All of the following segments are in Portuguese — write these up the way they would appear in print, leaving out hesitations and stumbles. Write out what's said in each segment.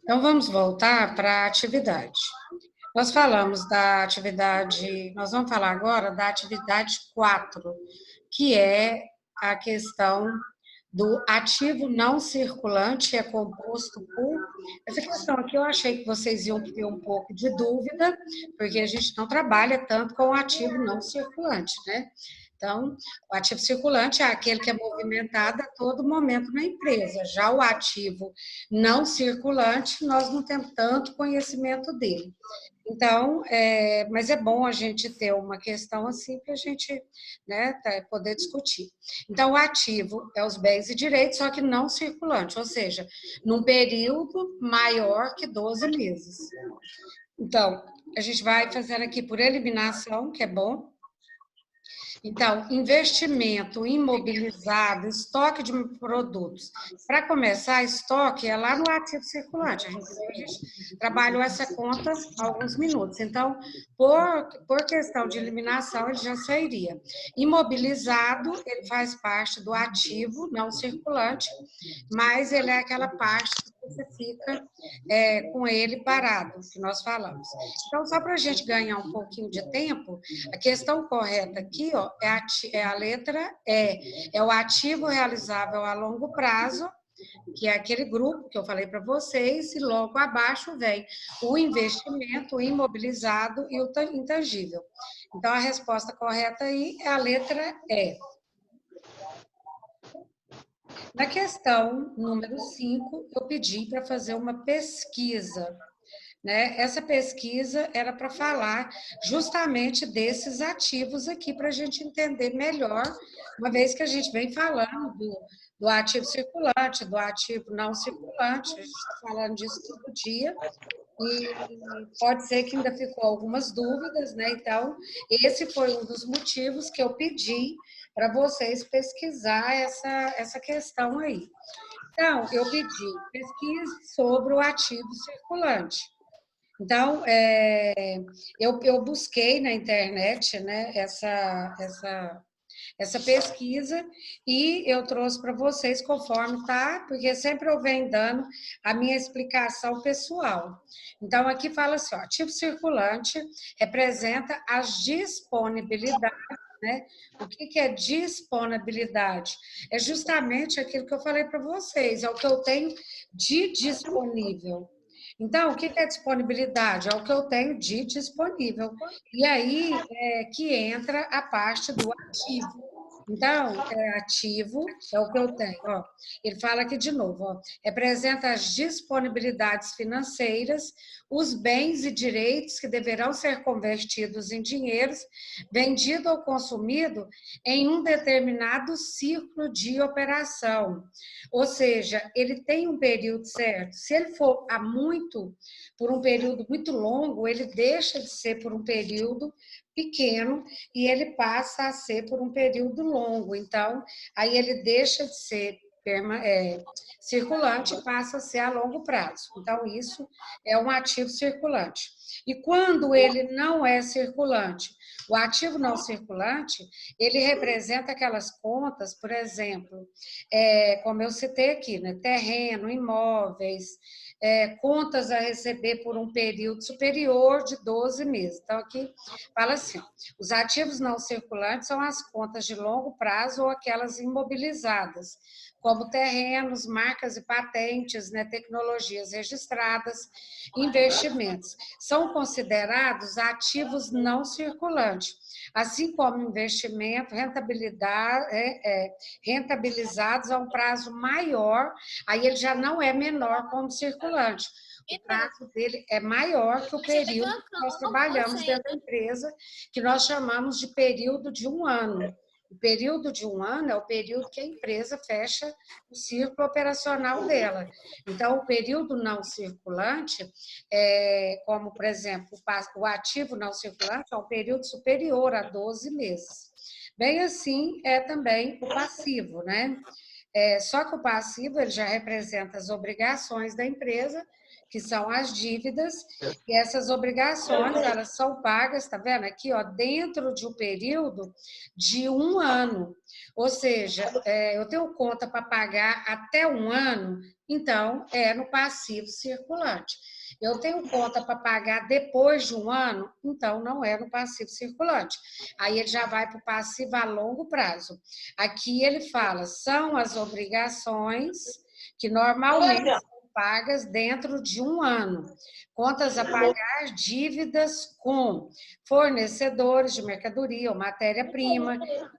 Então, vamos voltar para a atividade. Nós falamos da atividade, nós vamos falar agora da atividade 4, que é a questão do ativo não circulante, é composto por. Essa questão aqui eu achei que vocês iam ter um pouco de dúvida, porque a gente não trabalha tanto com o ativo não circulante, né? Então, o ativo circulante é aquele que é movimentado a todo momento na empresa. Já o ativo não circulante, nós não temos tanto conhecimento dele. Então, mas é bom a gente ter uma questão assim para a gente, né, poder discutir. Então, o ativo é os bens e direitos, só que não circulante, ou seja, num período maior que 12 meses. Então, a gente vai fazendo aqui por eliminação, que é bom. Então, investimento imobilizado, estoque de produtos. Para começar, estoque é lá no ativo circulante. A gente trabalhou essa conta há alguns minutos. Então, por questão de eliminação, ele já sairia. Imobilizado, ele faz parte do ativo não circulante, mas ele é aquela parte que você fica com ele parado, que nós falamos. Então, só para a gente ganhar um pouquinho de tempo, a questão correta aqui, ó, é a letra E. É o ativo realizável a longo prazo, que é aquele grupo que eu falei para vocês, e logo abaixo vem o investimento, o imobilizado e o intangível. Então, a resposta correta aí é a letra E. Na questão número 5, eu pedi para fazer uma pesquisa, né? Essa pesquisa era para falar justamente desses ativos aqui, para a gente entender melhor, uma vez que a gente vem falando do ativo circulante, do ativo não circulante, a gente está falando disso todo dia, e pode ser que ainda ficou algumas dúvidas, né? Então, esse foi um dos motivos que eu pedi para vocês pesquisar essa questão aí. Então, eu pedi pesquise sobre o ativo circulante. Então, eu busquei na internet, né, essa pesquisa e eu trouxe para vocês conforme tá, porque sempre eu venho dando a minha explicação pessoal. Então, aqui fala assim, ó, ativo circulante representa as disponibilidades, né? O que é disponibilidade? É justamente aquilo que eu falei para vocês, é o que eu tenho de disponível. Então, o que é disponibilidade? É o que eu tenho de disponível. E aí é que entra a parte do ativo. Então, ativo é o que eu tenho. Ó. Ele fala aqui de novo, ó, representa as disponibilidades financeiras, os bens e direitos que deverão ser convertidos em dinheiros, vendido ou consumido em um determinado ciclo de operação. Ou seja, ele tem um período certo. Se ele for por um período muito longo, ele deixa de ser por um período pequeno e ele passa a ser por um período longo. Então, aí ele deixa de ser circulante e passa a ser a longo prazo. Então, isso é um ativo circulante. E quando ele não é circulante? O ativo não circulante, ele representa aquelas contas, por exemplo, como eu citei aqui, né? Terreno, imóveis, contas a receber por um período superior de 12 meses. Então, aqui fala assim, ó, os ativos não circulantes são as contas de longo prazo ou aquelas imobilizadas, como terrenos, marcas e patentes, né, tecnologias registradas, investimentos. São considerados ativos não circulantes, assim como investimento, rentabilizados a um prazo maior, aí ele já não é menor como circulante. O prazo dele é maior que o período que nós trabalhamos dentro da empresa, que nós chamamos de período de 1 ano. O período de 1 ano é o período que a empresa fecha o ciclo operacional dela. Então, o período não circulante, como, por exemplo, o ativo não circulante, é um período superior a 12 meses. Bem assim é também o passivo, né? Só que o passivo ele já representa as obrigações da empresa, que são as dívidas, e essas obrigações, elas são pagas, tá vendo aqui, ó, dentro de um período de 1 ano. Ou seja, eu tenho conta para pagar até 1 ano, então é no passivo circulante. Eu tenho conta para pagar depois de um ano, então não é no passivo circulante. Aí ele já vai para o passivo a longo prazo. Aqui ele fala, são as obrigações que normalmente são pagas dentro de um ano. Contas a pagar, dívidas com fornecedores de mercadoria ou matéria-prima,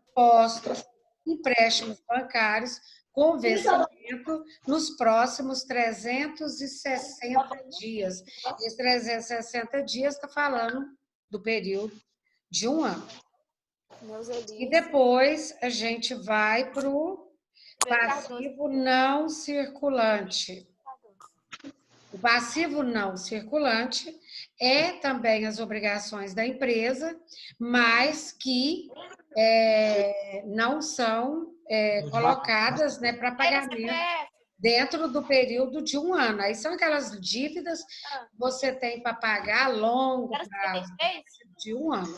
impostos, empréstimos bancários, com vencimento nos próximos 360 dias. Esses 360 dias está falando do período de um ano. E depois a gente vai para o passivo não circulante. O passivo não circulante é também as obrigações da empresa, mas que não são colocadas, né, para pagamento dentro do período de um ano. Aí são aquelas dívidas que você tem para pagar a longo prazo, de um ano.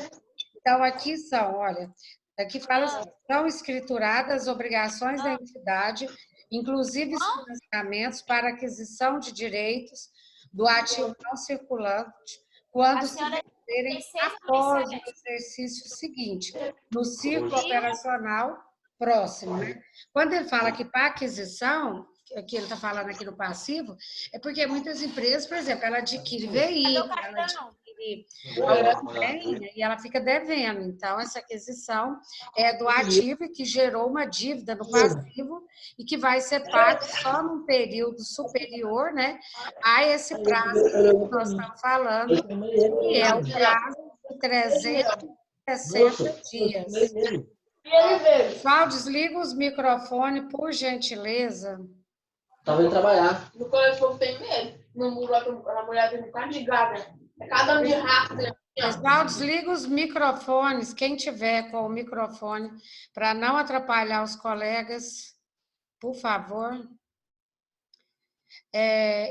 Então, aqui são, olha, aqui fala assim, são escrituradas as obrigações da entidade, inclusive os financiamentos para aquisição de direitos do ativo não circulante, quando se venderem após o exercício seguinte, no ciclo operacional próximo, né? Quando ele fala que para aquisição, que ele está falando aqui no passivo, é porque muitas empresas, por exemplo, ela adquire veículo, ela adquire algum bem, né, e ela fica devendo. Então, essa aquisição é do ativo que gerou uma dívida no passivo e que vai ser pago só num período superior, né, a esse prazo que nós estamos falando, que é o prazo de 360 dias. Pessoal, desliga os microfones, por gentileza. Tava indo trabalhar. No colégio tem medo. No muro, a mulher tem um bocado de gado, né? É cada um de rato. Pessoal, desliga os microfones, quem tiver com o microfone, para não atrapalhar os colegas, por favor.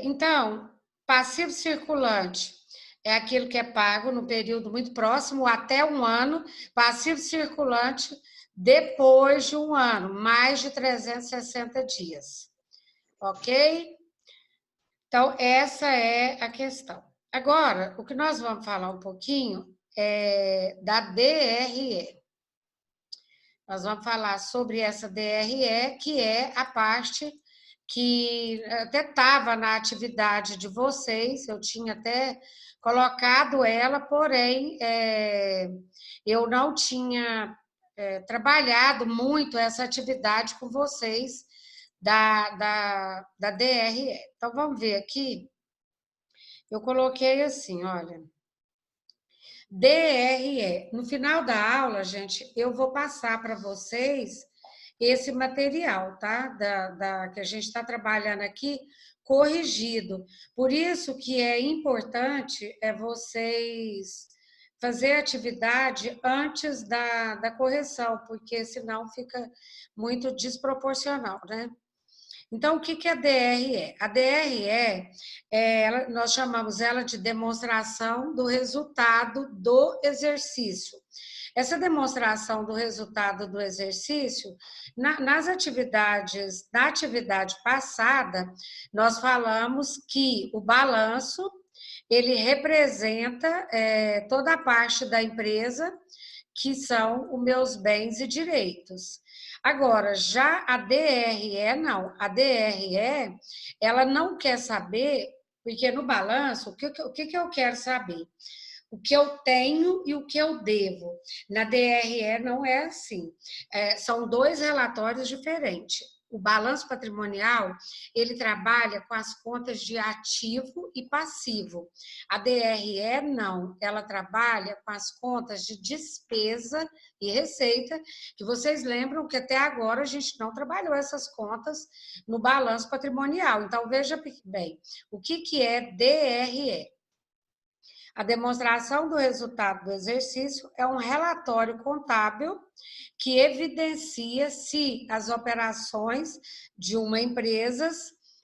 Então, passivo circulante é aquilo que é pago no período muito próximo, até um ano. Passivo circulante, depois de um ano, mais de 360 dias. Ok? Então, essa é a questão. Agora, o que nós vamos falar um pouquinho é da DRE. Nós vamos falar sobre essa DRE, que é a parte que até estava na atividade de vocês, eu tinha até colocado ela, porém, eu não tinha trabalhado muito essa atividade com vocês da DRE. Então, vamos ver aqui. Eu coloquei assim, olha, DRE. No final da aula, gente, eu vou passar para vocês esse material, tá? Que a gente está trabalhando aqui, corrigido. Por isso que é importante vocês fazer a atividade antes da correção, porque senão fica muito desproporcional, né? Então, o que é a DRE? A DRE, nós chamamos ela de demonstração do resultado do exercício. Essa demonstração do resultado do exercício, na atividade passada, nós falamos que o balanço, ele representa toda a parte da empresa, que são os meus bens e direitos. Agora, já a DRE, não. A DRE, ela não quer saber, porque no balanço, o que eu quero saber? O que eu tenho e o que eu devo. Na DRE não é assim. São dois relatórios diferentes. O balanço patrimonial, ele trabalha com as contas de ativo e passivo. A DRE não, ela trabalha com as contas de despesa e receita, que vocês lembram que até agora a gente não trabalhou essas contas no balanço patrimonial. Então, veja bem, o que é DRE? A demonstração do resultado do exercício é um relatório contábil que evidencia se as operações de uma empresa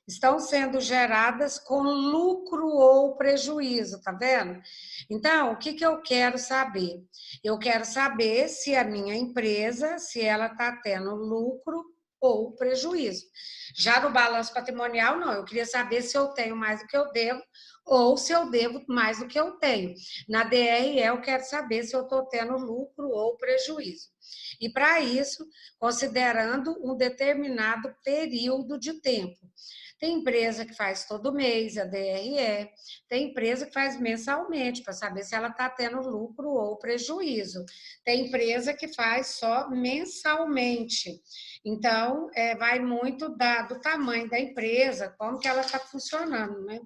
estão sendo geradas com lucro ou prejuízo, tá vendo? Então, o que eu quero saber? Eu quero saber se a minha empresa, se ela está tendo lucro ou prejuízo. Já no balanço patrimonial, não. Eu queria saber se eu tenho mais do que eu devo ou se eu devo mais do que eu tenho. Na DRE, eu quero saber se eu estou tendo lucro ou prejuízo. E, para isso, considerando um determinado período de tempo. Tem empresa que faz todo mês, a DRE, tem empresa que faz mensalmente, para saber se ela está tendo lucro ou prejuízo. Tem empresa que faz só mensalmente. Então, vai muito do tamanho da empresa, como que ela está funcionando, né?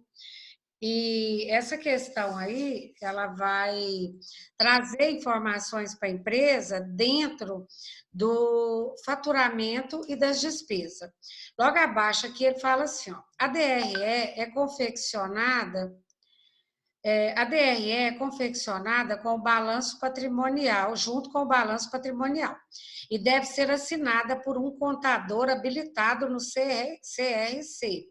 E essa questão aí, ela vai trazer informações para a empresa dentro do faturamento e das despesas. Logo abaixo aqui ele fala assim, ó, a DRE é confeccionada com o balanço patrimonial, junto com o balanço patrimonial, e deve ser assinada por um contador habilitado no CRC.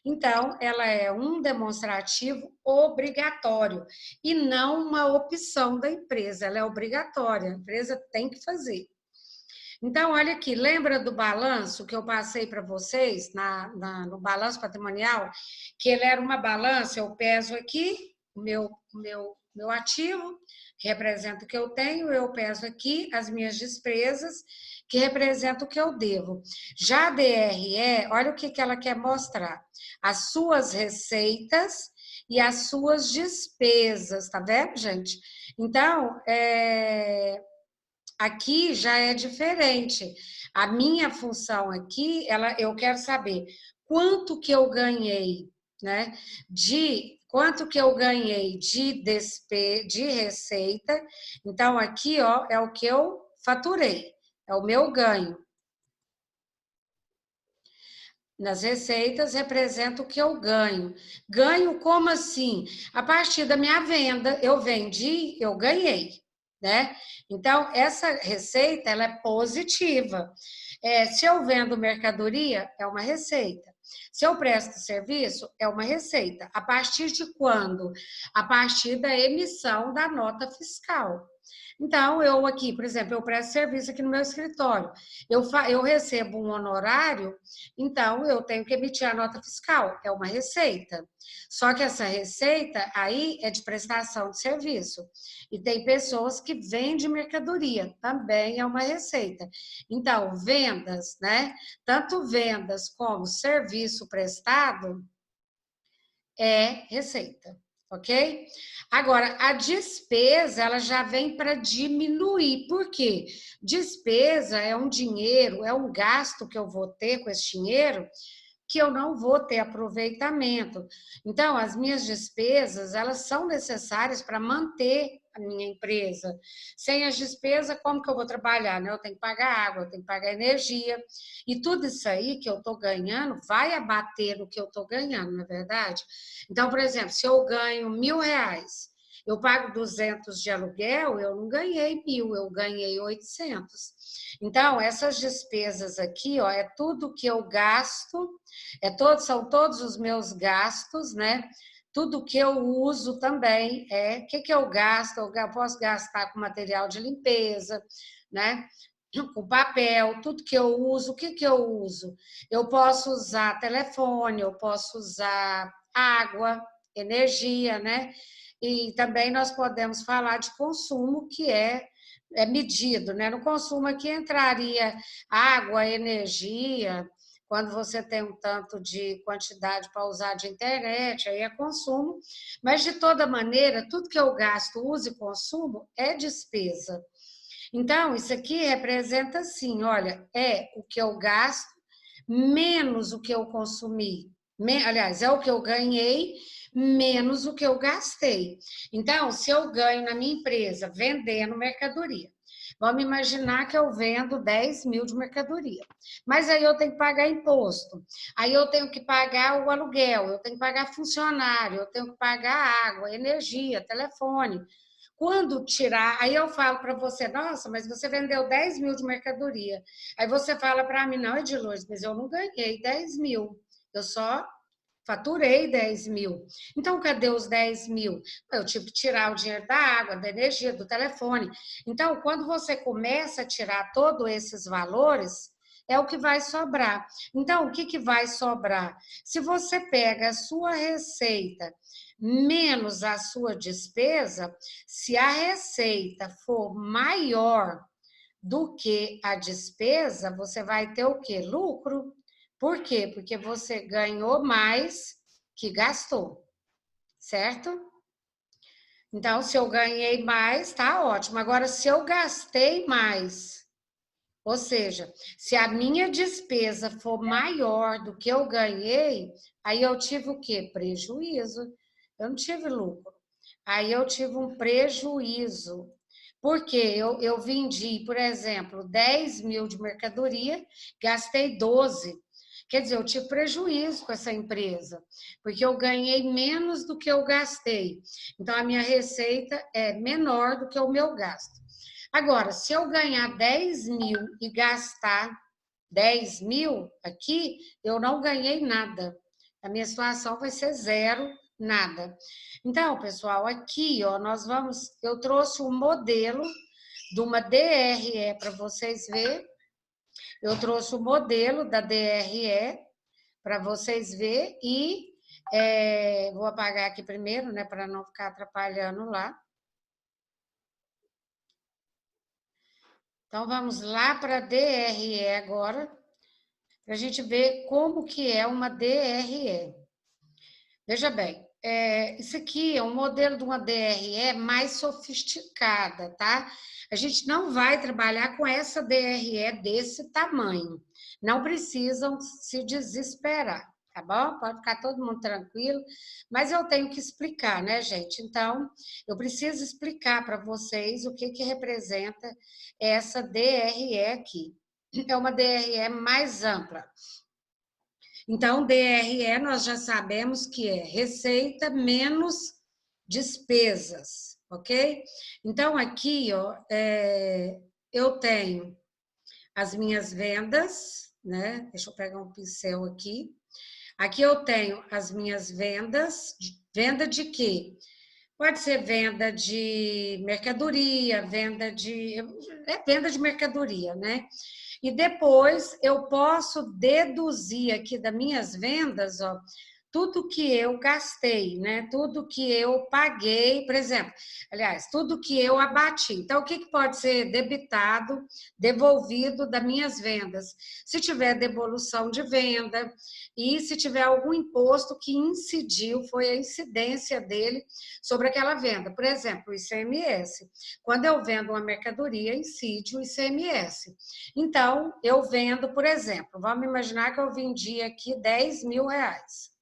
Então, ela é um demonstrativo obrigatório e não uma opção da empresa, ela é obrigatória, a empresa tem que fazer. Então, olha aqui, lembra do balanço que eu passei para vocês no balanço patrimonial? Que ele era uma balança, eu peso aqui o meu ativo, que representa o que eu tenho, eu peso aqui as minhas despesas, que representa o que eu devo. Já a DRE, olha o que ela quer mostrar. As suas receitas e as suas despesas, tá vendo, gente? Então, aqui já é diferente. A minha função aqui, eu quero saber quanto que eu ganhei, né? Quanto que eu ganhei de receita. Então, aqui, ó, é o que eu faturei, é o meu ganho. Nas receitas representa o que eu ganho. Ganho como assim? A partir da minha venda, eu vendi, eu ganhei, né? Então, essa receita, ela é positiva. Se eu vendo mercadoria, é uma receita. Se eu presto serviço, é uma receita. A partir de quando? A partir da emissão da nota fiscal. Então, eu aqui, por exemplo, eu presto serviço aqui no meu escritório, eu recebo um honorário, então eu tenho que emitir a nota fiscal, é uma receita. Só que essa receita aí é de prestação de serviço. E tem pessoas que vendem mercadoria, também é uma receita. Então, vendas, né? Tanto vendas como serviço prestado é receita, ok? Agora, a despesa, ela já vem para diminuir. Por quê? Despesa é um dinheiro, é um gasto que eu vou ter com esse dinheiro que eu não vou ter aproveitamento. Então, as minhas despesas, elas são necessárias para manter a minha empresa. Sem as despesas, como que eu vou trabalhar, né? Eu tenho que pagar água, eu tenho que pagar energia, e tudo isso aí que eu estou ganhando vai abater no que eu estou ganhando, não é verdade? Então, por exemplo, se eu ganho R$ 1.000, eu pago 200 de aluguel, eu não ganhei 1.000, eu ganhei 800. Então, essas despesas aqui, ó, é tudo que eu gasto, são todos os meus gastos, né? Tudo que eu uso também o que eu gasto? Eu posso gastar com material de limpeza, né? Com papel, tudo que eu uso, o que eu uso? Eu posso usar telefone, eu posso usar água, energia, né? E também nós podemos falar de consumo, que é medido, né? No consumo aqui entraria água, energia, quando você tem um tanto de quantidade para usar de internet, aí é consumo, mas de toda maneira, tudo que eu gasto, uso e consumo é despesa. Então, isso aqui representa assim, olha, é o que eu gasto menos o que eu consumi. Aliás, é o que eu ganhei menos o que eu gastei. Então, se eu ganho na minha empresa vendendo mercadoria, vamos imaginar que eu vendo 10.000 de mercadoria, mas aí eu tenho que pagar imposto, aí eu tenho que pagar o aluguel, eu tenho que pagar funcionário, eu tenho que pagar água, energia, telefone. Quando tirar, aí eu falo para você, nossa, mas você vendeu 10.000 de mercadoria. Aí você fala para mim, não, Ediluz, mas eu não ganhei 10.000, eu só faturei 10.000. Então, cadê os 10.000? Eu tive que tirar o dinheiro da água, da energia, do telefone. Então, quando você começa a tirar todos esses valores, é o que vai sobrar. Então, o que, que vai sobrar? Se você pega a sua receita menos a sua despesa, se a receita for maior do que a despesa, você vai ter o quê? Lucro. Por quê? Porque você ganhou mais que gastou, certo? Então, se eu ganhei mais, tá ótimo. Agora, se eu gastei mais, ou seja, se a minha despesa for maior do que eu ganhei, aí eu tive o quê? Prejuízo. Eu não tive lucro. Aí eu tive um prejuízo. Porque eu vendi, por exemplo, 10 mil de mercadoria, gastei 12. Quer dizer, eu tive prejuízo com essa empresa, porque eu ganhei menos do que eu gastei. Então, a minha receita é menor do que o meu gasto. Agora, se eu ganhar 10 mil e gastar 10 mil aqui, eu não ganhei nada. A minha situação vai ser zero, nada. Então, pessoal, aqui, ó, eu trouxe um modelo de uma DRE para vocês verem. Eu trouxe o modelo da DRE para vocês verem e vou apagar aqui primeiro, né, para não ficar atrapalhando lá. Então, vamos lá para a DRE agora, para a gente ver como que é uma DRE. Veja bem, isso aqui é um modelo de uma DRE mais sofisticada, tá? A gente não vai trabalhar com essa DRE desse tamanho. Não precisam se desesperar, tá bom? Pode ficar todo mundo tranquilo, mas eu tenho que explicar, né, gente? Então, eu preciso explicar para vocês o que que representa essa DRE aqui. É uma DRE mais ampla. Então, DRE nós já sabemos que é receita menos despesas, ok? Então, aqui, ó, eu tenho as minhas vendas, né? Deixa eu pegar um pincel aqui. Aqui eu tenho as minhas vendas. Venda de quê? Pode ser venda de mercadoria, venda de mercadoria, né? E depois eu posso deduzir aqui das minhas vendas, ó, tudo que eu gastei, né? Tudo que eu paguei, por exemplo, aliás, tudo que eu abati. Então, o que que pode ser debitado, devolvido das minhas vendas? Se tiver devolução de venda e se tiver algum imposto que incidiu, foi a incidência dele sobre aquela venda. Por exemplo, o ICMS. Quando eu vendo uma mercadoria, incide o ICMS. Então, eu vendo, por exemplo, vamos imaginar que eu vendi aqui 10 mil reais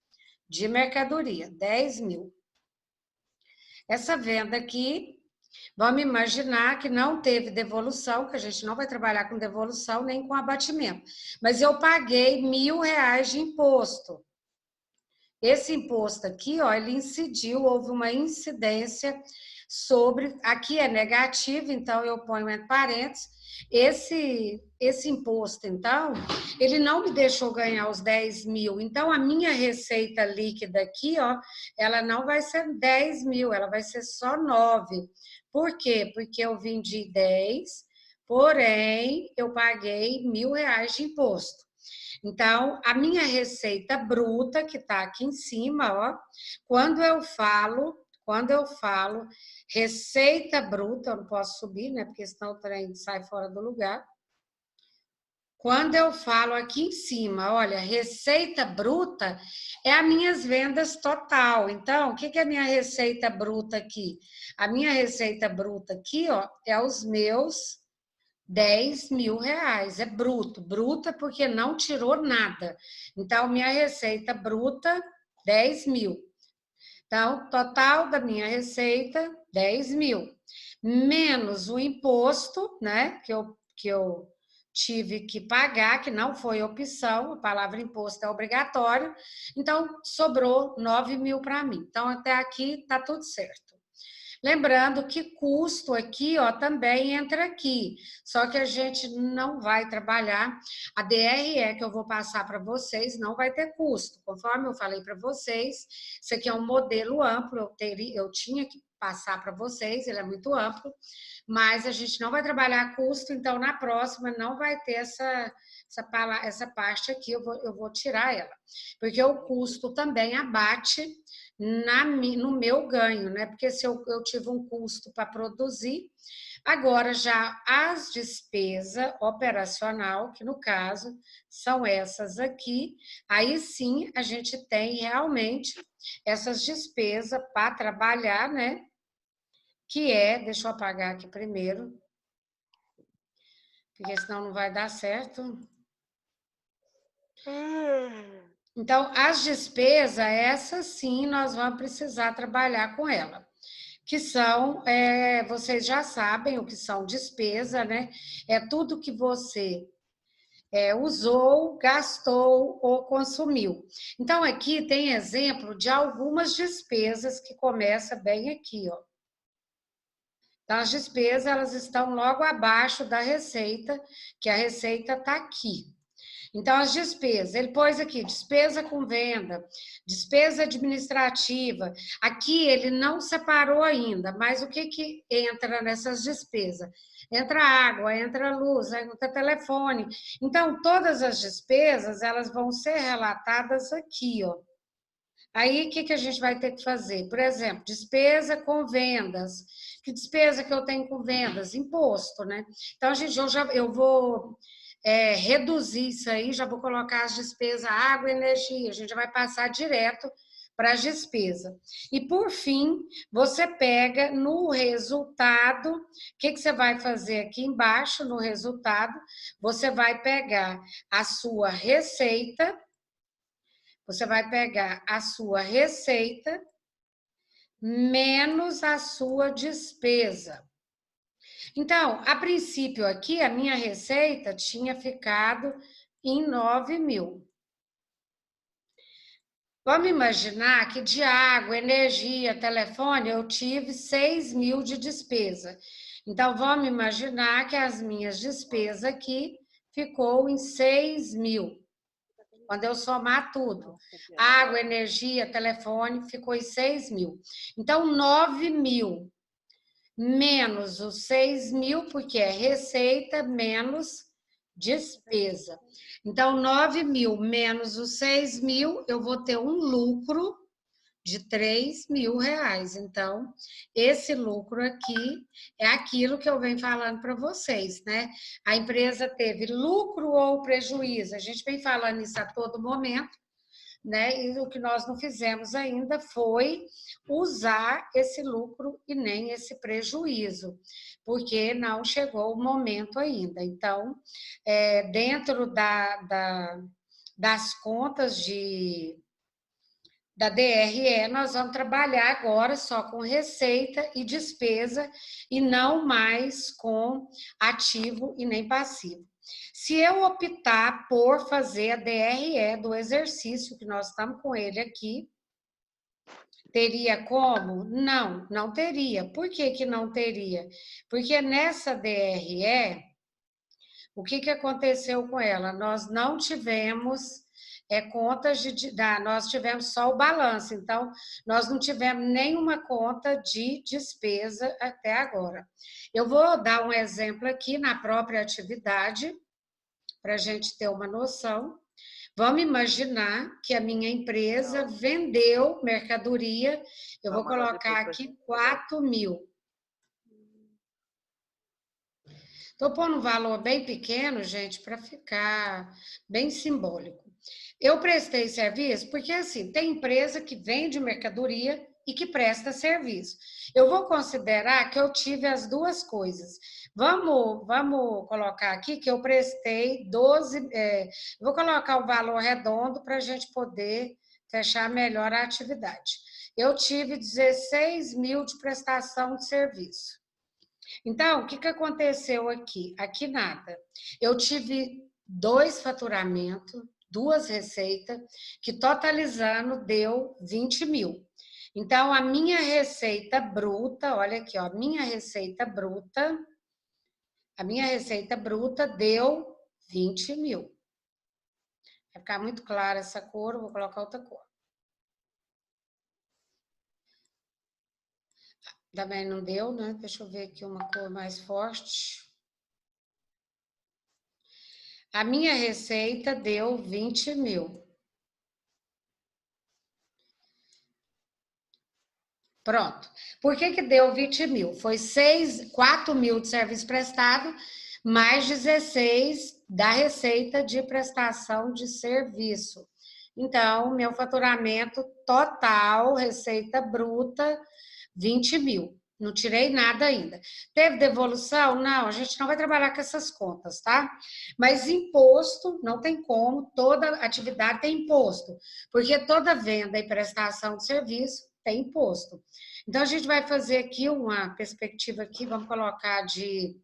de mercadoria, 10 mil. Essa venda aqui, vamos imaginar que não teve devolução, que a gente não vai trabalhar com devolução nem com abatimento, mas eu paguei R$ 1.000 de imposto. Esse imposto aqui, ó, ele incidiu, houve uma incidência sobre, aqui é negativo, então eu ponho entre parênteses, esse imposto, então, ele não me deixou ganhar os 10 mil, então a minha receita líquida aqui, ó, ela não vai ser 10 mil, ela vai ser só 9. Por quê? Porque eu vendi 10, porém, eu paguei R$ 1.000 de imposto. Então, a minha receita bruta, que está aqui em cima, ó, quando eu falo receita bruta, eu não posso subir, né? Porque senão o trem sai fora do lugar. Quando eu falo aqui em cima, olha, receita bruta é as minhas vendas total. Então, o que é a minha receita bruta aqui? A minha receita bruta aqui, ó, é os meus 10 mil reais, é bruto. Bruta porque não tirou nada. Então, minha receita bruta, 10 mil. Então, total da minha receita, 10 mil. Menos o imposto, né, que eu tive que pagar, que não foi opção, a palavra imposto é obrigatório. Então, sobrou 9 mil para mim. Então, até aqui tá tudo certo. Lembrando que custo aqui, ó, também entra aqui, só que a gente não vai trabalhar. A DRE que eu vou passar para vocês não vai ter custo, conforme eu falei para vocês. Isso aqui é um modelo amplo, eu tinha que passar para vocês, ele é muito amplo, mas a gente não vai trabalhar custo, então na próxima não vai ter essa parte aqui, eu vou tirar ela, porque o custo também abate no meu ganho, né? Porque se eu tive um custo para produzir, agora já as despesas operacional, que no caso são essas aqui, aí sim a gente tem realmente essas despesas para trabalhar, né? Que é, deixa eu apagar aqui primeiro, porque senão não vai dar certo. Então, as despesas, essas sim, nós vamos precisar trabalhar com ela. Que são, vocês já sabem o que são despesa, né? É tudo que você usou, gastou ou consumiu. Então, aqui tem exemplo de algumas despesas que começa bem aqui, ó. Então, as despesas, elas estão logo abaixo da receita, que a receita está aqui. Então, as despesas, ele pôs aqui, despesa com venda, despesa administrativa. Aqui ele não separou ainda, mas o que entra nessas despesas? Entra água, entra luz, entra telefone. Então, todas as despesas, elas vão ser relatadas aqui, ó. Aí, o que a gente vai ter que fazer? Por exemplo, despesa com vendas. Que despesa que eu tenho com vendas? Imposto, né? Então, eu vou reduzir isso aí, já vou colocar as despesas, água e energia, a gente já vai passar direto para as despesas. E, por fim, você pega no resultado, o que você vai fazer aqui embaixo, no resultado, você vai pegar a sua receita, menos a sua despesa. Então, a princípio aqui, a minha receita tinha ficado em 9.000. Vamos imaginar que de água, energia, telefone, eu tive 6.000 de despesa. Então, vamos imaginar que as minhas despesas aqui ficou em 6.000. Quando eu somar tudo, água, energia, telefone, ficou em 6.000. Então, 9.000 menos os 6.000, porque é receita menos despesa. Então, 9.000 menos os 6.000, eu vou ter um lucro de R$ 3.000. Então, esse lucro aqui é aquilo que eu venho falando para vocês, né? A empresa teve lucro ou prejuízo? A gente vem falando isso a todo momento, né? E o que nós não fizemos ainda foi usar esse lucro e nem esse prejuízo, porque não chegou o momento ainda. Então, dentro das contas da DRE, nós vamos trabalhar agora só com receita e despesa e não mais com ativo e nem passivo. Se eu optar por fazer a DRE do exercício, que nós estamos com ele aqui, teria como? Não, não teria. Por que que não teria? Porque nessa DRE, o que aconteceu com ela? Nós não tivemos contas nós tivemos só o balanço, então nós não tivemos nenhuma conta de despesa até agora. Eu vou dar um exemplo aqui na própria atividade, para a gente ter uma noção. Vamos imaginar que a minha empresa vendeu mercadoria, eu vou colocar aqui 4.000. Estou pondo um valor bem pequeno, gente, para ficar bem simbólico. Eu prestei serviço porque, assim, tem empresa que vende mercadoria e que presta serviço. Eu vou considerar que eu tive as duas coisas. Vamos colocar aqui que eu prestei 12... vou colocar o valor redondo para a gente poder fechar melhor a atividade. Eu tive 16.000 de prestação de serviço. Então, o que aconteceu aqui? Aqui nada. Eu tive 2 faturamentos, 2 receitas, que totalizando deu 20.000. Então, a minha receita bruta, olha aqui, ó, a minha receita bruta deu 20.000. Vai ficar muito clara essa cor, vou colocar outra cor. Também não deu, né? Deixa eu ver aqui uma cor mais forte. A minha receita deu 20 mil. Pronto. Por que deu 20 mil? Foi 4 mil de serviço prestado, mais 16 da receita de prestação de serviço. Então, meu faturamento total, receita bruta, 20 mil. Não tirei nada ainda. Teve devolução? Não, a gente não vai trabalhar com essas contas, tá? Mas imposto, não tem como, toda atividade tem imposto, porque toda venda e prestação de serviço tem imposto. Então, a gente vai fazer aqui uma perspectiva aqui, vamos colocar de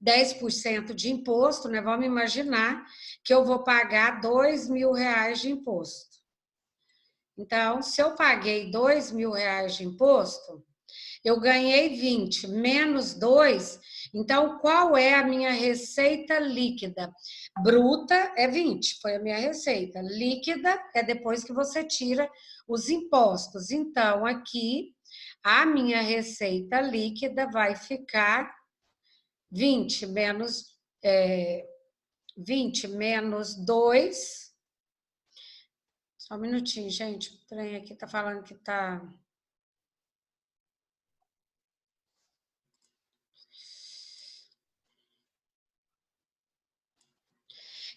10% de imposto, né? Vamos imaginar que eu vou pagar R$ 2.000 de imposto. Então, se eu paguei R$ 2.000 de imposto, eu ganhei 20 menos 2, então qual é a minha receita líquida? Bruta é 20, foi a minha receita. Líquida é depois que você tira os impostos. Então, aqui, a minha receita líquida vai ficar 20 menos, 20 menos 2. Só um minutinho, gente. O trem aqui tá falando que tá...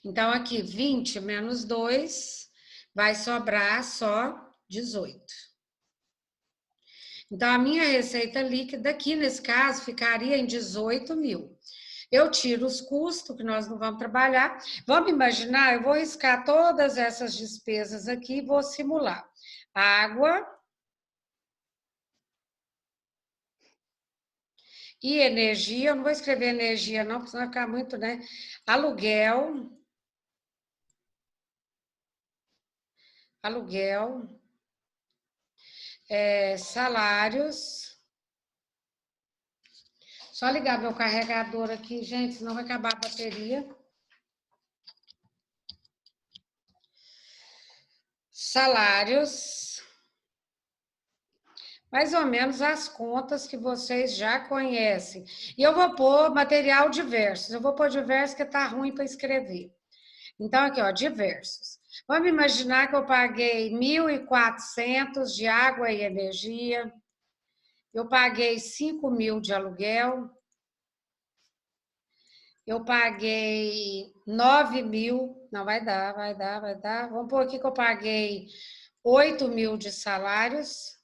Então, aqui, 20 menos 2, vai sobrar só 18. Então, a minha receita líquida aqui, nesse caso, ficaria em 18 mil. Eu tiro os custos, que nós não vamos trabalhar. Vamos imaginar, eu vou riscar todas essas despesas aqui e vou simular. Água e energia. Eu não vou escrever energia, não, porque senão vai ficar muito, né? Aluguel. Salários. Só ligar meu carregador aqui, gente, senão vai acabar a bateria. Salários. Mais ou menos as contas que vocês já conhecem. E eu vou pôr material diversos. Eu vou pôr diversos que tá ruim para escrever. Então, aqui, ó, diversos. Vamos imaginar que eu paguei 1.400 de água e energia. Eu paguei 5 mil de aluguel. Eu paguei 9 mil. Não, vai dar. Vamos pôr aqui que eu paguei 8 mil de salários.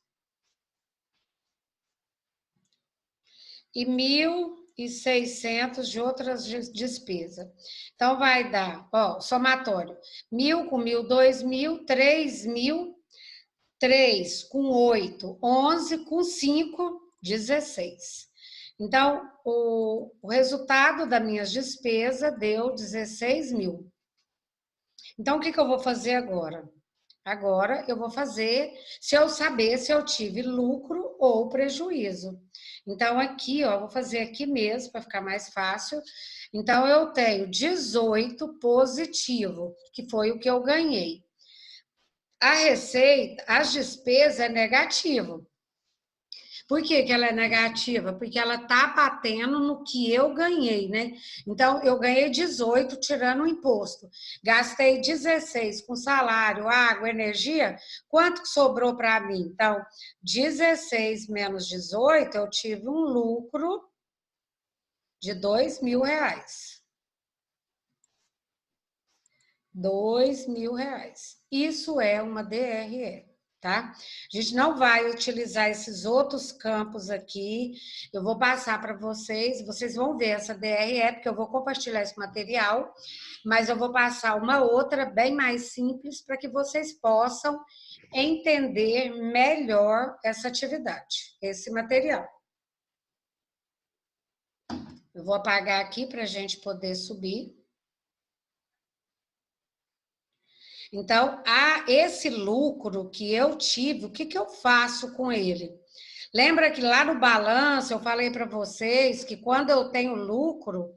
E 1.600 de outras despesas. Então, vai dar, ó, somatório. 1.000 com 1.000, 2.000, 3.000, 3 com 8, 11 com 5, 16. Então, o resultado das minhas despesas deu 16 mil. Então, o que eu vou fazer agora? Agora eu vou fazer se eu saber se eu tive lucro ou prejuízo. Então, aqui, ó, vou fazer aqui mesmo para ficar mais fácil. Então, eu tenho 18 positivo, que foi o que eu ganhei. A receita, as despesas é negativo. Por que ela é negativa? Porque ela está batendo no que eu ganhei, né? Então, eu ganhei 18 tirando o imposto. Gastei 16 com salário, água, energia. Quanto que sobrou para mim? Então, 16 menos 18, eu tive um lucro de R$ 2.000. R$ 2.000. Isso é uma DRE. Tá? A gente não vai utilizar esses outros campos aqui. Eu vou passar para vocês, vocês vão ver essa DRE, porque eu vou compartilhar esse material, mas eu vou passar uma outra bem mais simples para que vocês possam entender melhor essa atividade, esse material. Eu vou apagar aqui para a gente poder subir. Então, esse lucro que eu tive, o que eu faço com ele? Lembra que lá no balanço eu falei para vocês que quando eu tenho lucro,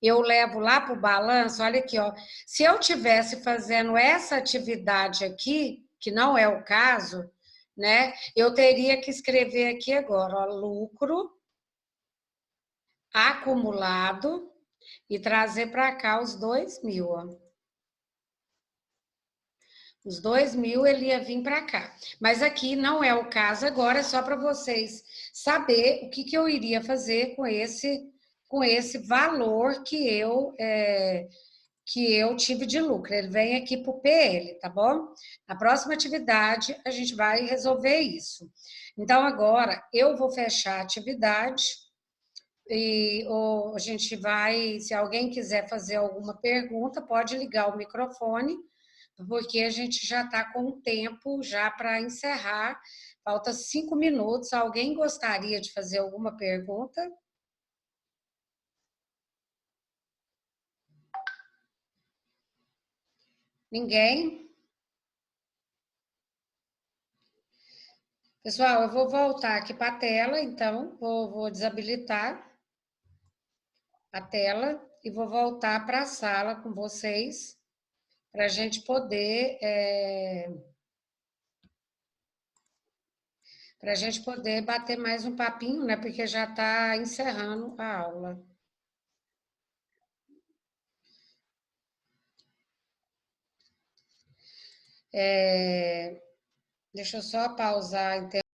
eu levo lá para o balanço, olha aqui, ó. Se eu tivesse fazendo essa atividade aqui, que não é o caso, né? Eu teria que escrever aqui agora, ó, lucro acumulado e trazer para cá os 2.000, ó. Os 2.000 ele ia vir para cá. Mas aqui não é o caso agora, é só para vocês saber o que, que eu iria fazer com esse valor que eu tive de lucro. Ele vem aqui para o PL, tá bom? Na próxima atividade, a gente vai resolver isso. Então, agora, eu vou fechar a atividade e ou a gente vai, se alguém quiser fazer alguma pergunta, pode ligar o microfone, porque a gente já está com o tempo já para encerrar. Falta 5 minutos. Alguém gostaria de fazer alguma pergunta? Ninguém? Pessoal, eu vou voltar aqui para a tela, então, vou desabilitar a tela e vou voltar para a sala com vocês, para a gente poder, bater mais um papinho, né? Porque já está encerrando a aula. Deixa eu só pausar, então.